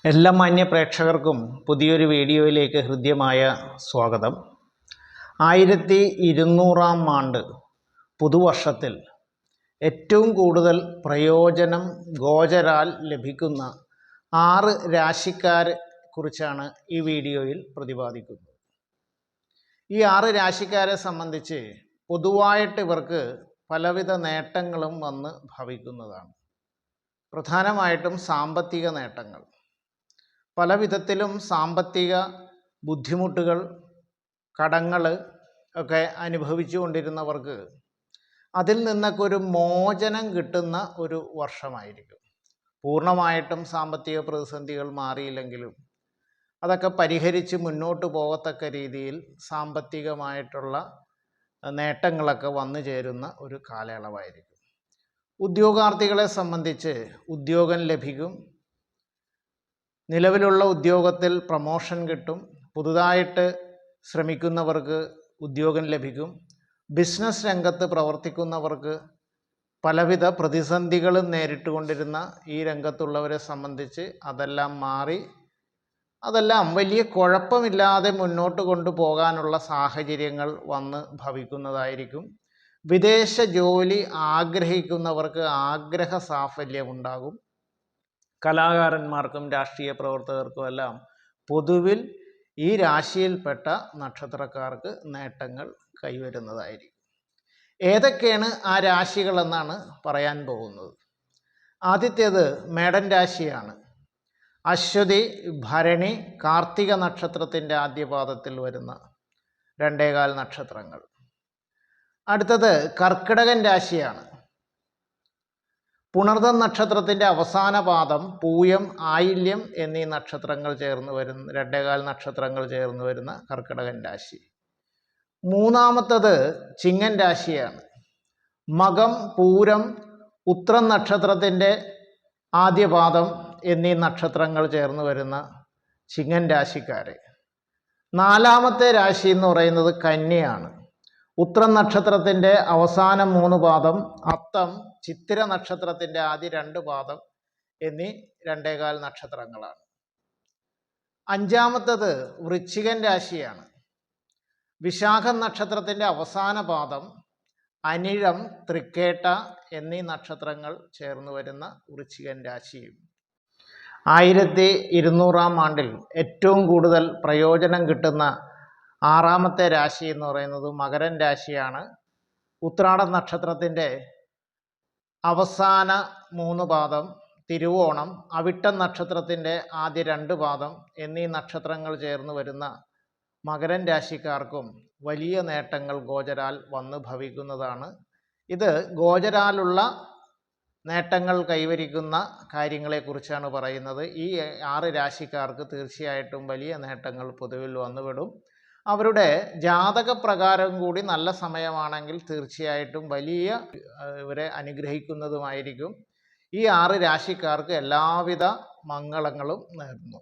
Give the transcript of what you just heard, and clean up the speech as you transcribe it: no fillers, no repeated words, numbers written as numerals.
എല്ലാ മാന്യ പ്രേക്ഷകർക്കും പുതിയൊരു വീഡിയോയിലേക്ക് ഹൃദ്യമായ സ്വാഗതം. 1200-ാം ആണ്ട് പുതുവർഷത്തിൽ ഏറ്റവും കൂടുതൽ പ്രയോജനം ഗോചരാൽ ലഭിക്കുന്ന 6 രാശിക്കാരെ കുറിച്ചാണ് ഈ വീഡിയോയിൽ പ്രതിപാദിക്കുന്നത്. ഈ 6 രാശിക്കാരെ സംബന്ധിച്ച് പൊതുവായിട്ട് ഇവർക്ക് പലവിധ നേട്ടങ്ങളും വന്ന് ഭവിക്കുന്നതാണ്. പ്രധാനമായിട്ടും സാമ്പത്തിക നേട്ടങ്ങൾ. പല വിധത്തിലും സാമ്പത്തിക ബുദ്ധിമുട്ടുകൾ, കടങ്ങൾ ഒക്കെ അനുഭവിച്ചു കൊണ്ടിരുന്നവർക്ക് അതിൽ നിന്നൊക്കെ ഒരു മോചനം കിട്ടുന്ന ഒരു വർഷമായിരിക്കും. പൂർണ്ണമായിട്ടും സാമ്പത്തിക പ്രതിസന്ധികൾ മാറിയില്ലെങ്കിലും അതൊക്കെ പരിഹരിച്ച് മുന്നോട്ട് പോകത്തക്ക രീതിയിൽ സാമ്പത്തികമായിട്ടുള്ള നേട്ടങ്ങളൊക്കെ വന്നു ചേരുന്ന ഒരു കാലയളവായിരിക്കും. ഉദ്യോഗാർത്ഥികളെ സംബന്ധിച്ച് ഉദ്യോഗം ലഭിക്കും. നിലവിലുള്ള ഉദ്യോഗത്തിൽ പ്രമോഷൻ കിട്ടും. പുതുതായിട്ട് ശ്രമിക്കുന്നവർക്ക് ഉദ്യോഗം ലഭിക്കും. ബിസിനസ് രംഗത്ത് പ്രവർത്തിക്കുന്നവർക്ക് പലവിധ പ്രതിസന്ധികളും നേരിട്ടുകൊണ്ടിരുന്ന ഈ രംഗത്തുള്ളവരെ സംബന്ധിച്ച് അതെല്ലാം മാറി അതെല്ലാം വലിയ കുഴപ്പമില്ലാതെ മുന്നോട്ട് കൊണ്ടുപോകാനുള്ള സാഹചര്യങ്ങൾ വന്ന് ഭവിക്കുന്നതായിരിക്കും. വിദേശ ജോലി ആഗ്രഹിക്കുന്നവർക്ക് ആഗ്രഹ സാഫല്യമുണ്ടാകും. കലാകാരന്മാർക്കും രാഷ്ട്രീയ പ്രവർത്തകർക്കുമെല്ലാം പൊതുവിൽ ഈ രാശിയിൽപ്പെട്ട നക്ഷത്രക്കാർക്ക് നേട്ടങ്ങൾ കൈവരുന്നതായിരിക്കും. ഏതൊക്കെയാണ് ആ രാശികളെന്നാണ് പറയാൻ പോകുന്നത്. ആദ്യത്തേത് മേടൻ രാശിയാണ്. അശ്വതി, ഭരണി, കാർത്തിക നക്ഷത്രത്തിൻ്റെ ആദ്യപാദത്തിൽ വരുന്ന 2.25 നക്ഷത്രങ്ങൾ. അടുത്തത് കർക്കിടകൻ രാശിയാണ്. പുണർദം നക്ഷത്രത്തിൻ്റെ അവസാന പാദം, പൂയം, ആയില്യം എന്നീ നക്ഷത്രങ്ങൾ ചേർന്ന് വരുന്ന 2.25 നക്ഷത്രങ്ങൾ ചേർന്ന് വരുന്ന കർക്കിടകൻ രാശി. മൂന്നാമത്തത് ചിങ്ങൻ രാശിയാണ്. മകം, പൂരം, ഉത്രം നക്ഷത്രത്തിൻ്റെ ആദ്യപാദം എന്നീ നക്ഷത്രങ്ങൾ ചേർന്ന് വരുന്ന ചിങ്ങൻ രാശിക്കാരെ. നാലാമത്തെ രാശി എന്ന് പറയുന്നത് കന്യയാണ്. ഉത്രം നക്ഷത്രത്തിൻ്റെ അവസാന 3 പാദം, അത്തം, ചിത്തിര നക്ഷത്രത്തിൻ്റെ ആദ്യ 2 പാദം എന്നീ 2.25 നക്ഷത്രങ്ങളാണ്. അഞ്ചാമത്തത് വൃശ്ചികൻ രാശിയാണ്. വിശാഖം നക്ഷത്രത്തിൻ്റെ അവസാന പാദം, അനിഴം, തൃക്കേട്ട എന്നീ നക്ഷത്രങ്ങൾ ചേർന്ന് വരുന്ന വൃശ്ചികൻ രാശിയും. 1200-ാം ആണ്ടിൽ ഏറ്റവും കൂടുതൽ പ്രയോജനം കിട്ടുന്ന 6ാമത്തെ രാശി എന്ന് പറയുന്നത് മകരൻ രാശിയാണ്. ഉത്രാടം നക്ഷത്രത്തിൻ്റെ അവസാന 3 പാദം, തിരുവോണം, അവിട്ടം നക്ഷത്രത്തിൻ്റെ ആദ്യ 2 പാദം എന്നീ നക്ഷത്രങ്ങൾ ചേർന്ന് വരുന്ന മകരൻ രാശിക്കാർക്കും വലിയ നേട്ടങ്ങൾ ഗോചരാൽ വന്ന് ഭവിക്കുന്നതാണ്. ഇത് ഗോചരാലുള്ള നേട്ടങ്ങൾ കൈവരിക്കുന്ന കാര്യങ്ങളെക്കുറിച്ചാണ് പറയുന്നത്. ഈ 6 രാശിക്കാർക്ക് തീർച്ചയായിട്ടും വലിയ നേട്ടങ്ങൾ പൊതുവിൽ വന്നുവിടും. അവരുടെ ജാതകപ്രകാരം കൂടി നല്ല സമയമാണെങ്കിൽ തീർച്ചയായിട്ടും വലിയ ഇവരെ അനുഗ്രഹിക്കുന്നതുമായിരിക്കും. ഈ 6 രാശിക്കാർക്ക് എല്ലാവിധ മംഗളങ്ങളും നേരുന്നു.